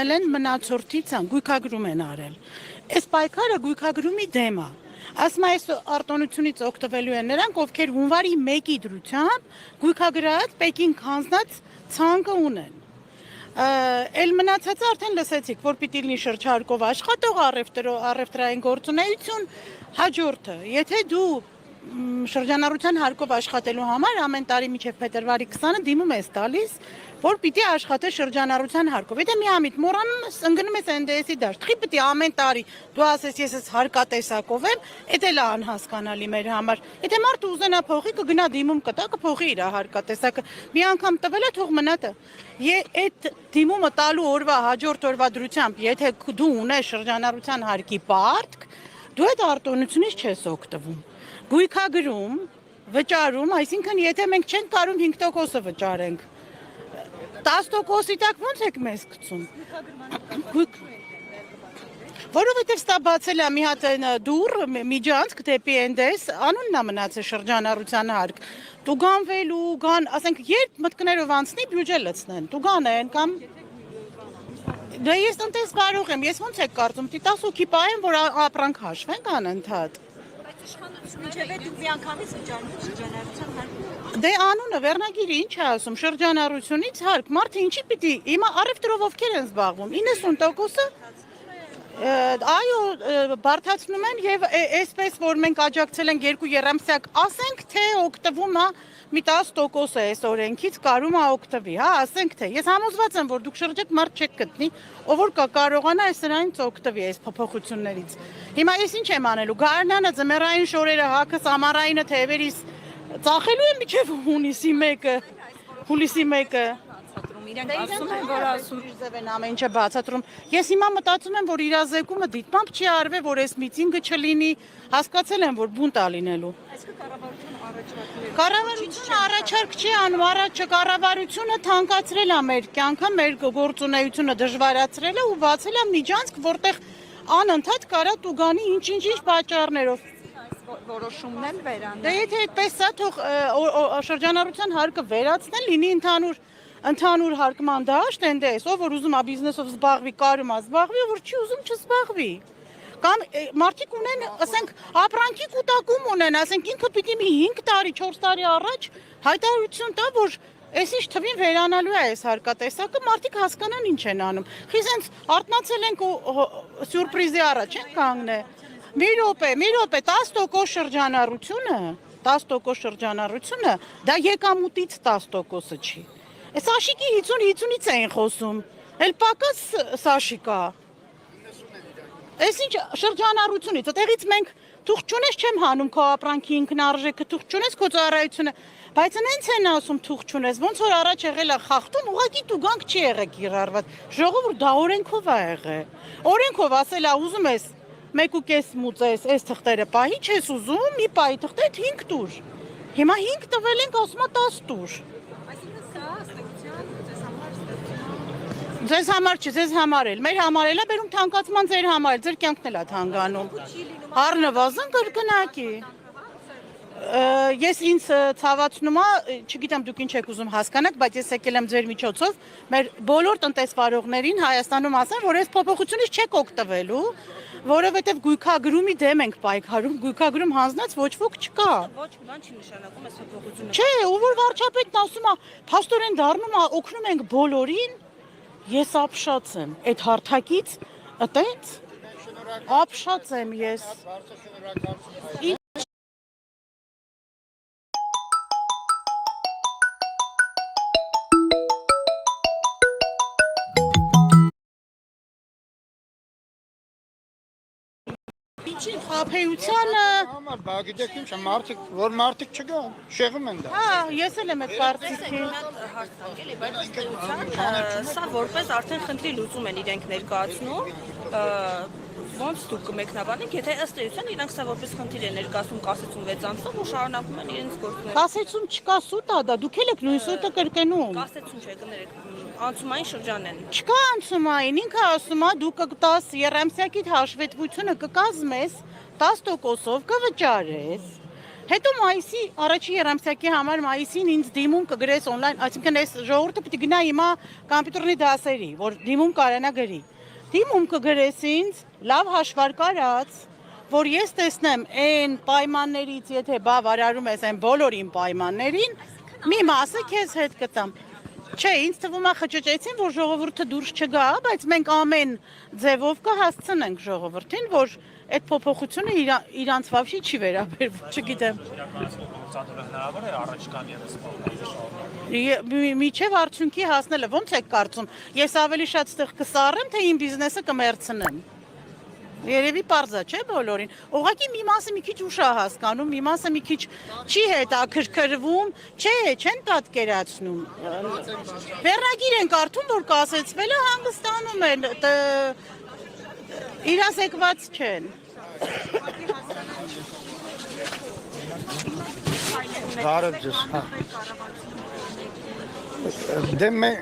Ելեն մնացորդից են գույքագրում են արել։ Այս պայքարը գույքագրումի դեմ է։ Ասում այս արտոնությունից օգտվելու են նրանք, ովքեր հունվարի 1-ի դրությամբ գույքագրած Պեկին քանձնած ցանկը ունեն։ Էլ մնացածը արդեն լսեցիք, որ պիտի լինի շրջարկով աշխատող առևտրային գործունեություն, հաջորդը, եթե դու շրջանառության հարկով աշխատելու համար ամեն տարի մինչև փետրվարի 20-ը դիմում ես տալիս, որ պիտի աշխատես շրջանառության հարկով։ Եթե միամիտ մոռանում ես, ընկնում ես NDS-ի դաշտ։ Խի պիտի ամեն տարի դու ասես ես հարկատեսակով եմ, դա էլ է անհասկանալի մեր համար։ Եթե մարդը ուզենա փոխի, կգնա դիմում կտա, կփոխի իր հարկատեսակը։ Մի անգամ տվել է, թող մնա տա։ Այդ դիմումը տալու օրվա հաջորդ օրվա դրությամբ, եթե դու ունես շրջանառության հարկի պարտք, դու այդ արտոնությունից չես օգտվում։ Գույքագրում, վճարում, այսինքն եթե մենք չենք կարում 5%-ը վճարենք, 10%-ի տակ ո՞նց եք մեզ գցում։ Որովհետև ստա բացել է մի հատ դուռ, միջանցք դեպի NDS, անունն է մնացել շրջանառության հարկ։ Տուգանվելու, ասենք, երբ մտքներով անցնի, բյուջե լցնեն, տուգանեն կամ Դե ես տնտես կարող եմ, ես ոնց եք կարծում, 10 հոգի պահեմ, որ ապրանք հաշվենք անընդհատ։ Ինչևէ դուք մի անգամից վճարում շրջանառության հարկ։ Դե անունը վերնագիրը ինչ է ասում, շրջանառությունից հարկ, մարդը ինչի պիտի, հիմա առևտրով ովքեր են զբաղվում, 90%-ը այո, բարդացնում են եւ այսպես որ մենք աջակցել ենք 2 երամսյակ, ասենք թե օգտվում է մի 10% է այս օրենքից կարում է օգտվի, հա, ասենք թե ես համոզված եմ որ դուք շրջակ մարդ չեք գտնի, ով որ կարողանա այս սրանից օգտվի այս փոփոխություններից։ Հիմա ես ինչ եմ անելու, գարնանը ձմեռային շորերը հակս ամառայինը թևերից ծախելու եմ միջև հուլիսի 1-ը։ Իրենք ասում են, որ ասում են ամեն ինչը բացատրում։ Ես հիմա մտածում եմ, որ իրազեկումը դիտմամբ չի արվի, որ այս միտինգը չլինի, հասկացել եմ, որ բունտ է լինելու։ Կառավարությունը առաջարկ չի անում, կառավարությունը թանկացրել է մեր կյանքը, մեր գործունեությունը դժվարացրել է ու բացել է միջանցք, որտեղ անընդհատ կարա տուգանի ինչ պատճառներով։ Որոշումն են վերանում։ Դե եթե այդպես է, թող շրջանառության հարկը վերացնել, լինի ընդհանուր հարկման դաշտ, NDS, ով որ ուզում է բիզնեսով զբաղվի, կարում է զբաղվի, ով որ չի ուզում չզբաղվի։ Կամ մարդիկ ունեն, ասենք, ապրանքի կուտակում ունեն, ասենք ինքը պիտի մի 5 տարի, 4 տարի առաջ հայտարարություն տա, որ այս ինչ թվին վերանալու է այս հարկատեսակը, մարդիկ հասկանան ինչ են անում։ Խի սենց արթնացել ենք ու սյուրպրիզի առաջ են կանգնել։ Մի րոպե, 10% շրջանառությունը, դա եկամուտից 10%-ը չի։ Այս աշիկի 50-50-ից էին խոսում, էլ պակաս սաշիկա։ Այս ինչ շրջանառությունից, այդեղից մենք թուղթ չունես չեմ հանում քո ապրանքի ինքնարժեքը, թուղթ չունես քո ծառայությունը, բայց նենց են ասում թուղթ չունես, ոնց որ առաջ եղել է խախտում, ուղղակի տուգանք չի եղել կիրառված, ժողովուրդ դա օրենքով է եղել։ Օրենքով ասել է ուզում ես 1.5 մուծես այս թղթերը պահի, չես ուզում, մի պահի թղթեր 5 տուր։ Հիմա 5 տվել ենք, ասում է 10 տուր։ Ձեզ համար չի, ձեզ համար էլ, մեր համար էլ է բերում թանկացման ձեր համար էլ, ձեր կյանքն էլ է թանկանում։ Առնվազն կրկնակի։ Ես ինձ ցավացնում է, չգիտեմ դուք ինչ եք ուզում հասկանաք, բայց ես եկել եմ ձեր միջոցով մեր բոլոր տնտեսվարողներին Հայաստանում ասեմ, որ այս փոփոխությունից չեք օգտվելու, որովհետև գույքագրումի դեմ ենք պայքարում, գույքագրում հանձնած ոչ ոք չկա։ Ոչ բան չի նշանակում այս փոփոխությունը։ Չէ, ու որ վարչապետն ասում է, փաստորեն դառնում է, օգնում ենք բոլորին, ես ապշած եմ, այդ հարթակից, այտենց, ապշած եմ ես։ Ինչին խաբեությանը բա գիտեք ինչ, որ մարդիկ չգան, շեղում են դա։ Հա, ես էլ եմ այդ կարծիքի։ Սա որպես արդեն խնդրի լուծում են իրենք ներկայացնում, ոնց դուք կմեկնաբանեք, եթե ըստ էության իրանք սա որպես խնդիր են ներկայացում կասեցում 6 ամսով ու շարունակում են իրենց գործունեությունը։ Կասեցում չկա սուտ է դա, դուք էլ եք նույն սուտը կրկնում։ Կասեցում չէ, կներեք, անցումային շրջան են։ Չկա անցումային, ինքը ասում է դու կտաս երամսյակիդ հաշվետվությունը կկազմես 10%-ով կվճարես։ Հետո մայիսի առաջի երամսյակի համար մայիսին ինձ դիմում կգրես on-line, այսինքն այս ժողովուրդը պիտի գնա հիմա կոմպյուտերի դասերի, որ դիմում կարանա գրի։ Դիմում կգրես ինձ, լավ հաշվարկ արած, որ ես տեսնեմ այն պայմաններից, եթե բավարարում ես այն բոլորին պայմաններին, մի մասը քեզ հետ կտամ։ Չէ, ինձ թվում է խճճեցին, որ ժողովուրդը դուրս չգա, բայց մենք ամեն ձևով կհասցնենք ժողովրդին, որ այդ փոփոխությունը իրանց վավշի չի վերաբերվում, չգիտեմ։ Հնարավոր է առաջկան ևս Միջև արդյունքի հասնելը ո՞նց եք կարծում։ Ես ավելի շատ ստեղ կսառեմ, թե իմ բիզնեսը կմերցնեմ։ Երևի պարզա չէ բոլորին։ Ուղղակի մի մասը մի քիչ ուշ է հասկանում, մի մասը մի քիչ չի հետաքրքրվում, չեն պատկերացնում։ Վերնագիր են կարդում, որ կասեցվել է, հանգստանում են, իրազեկված չեն։ Բարև ձեզ։ Դե մենք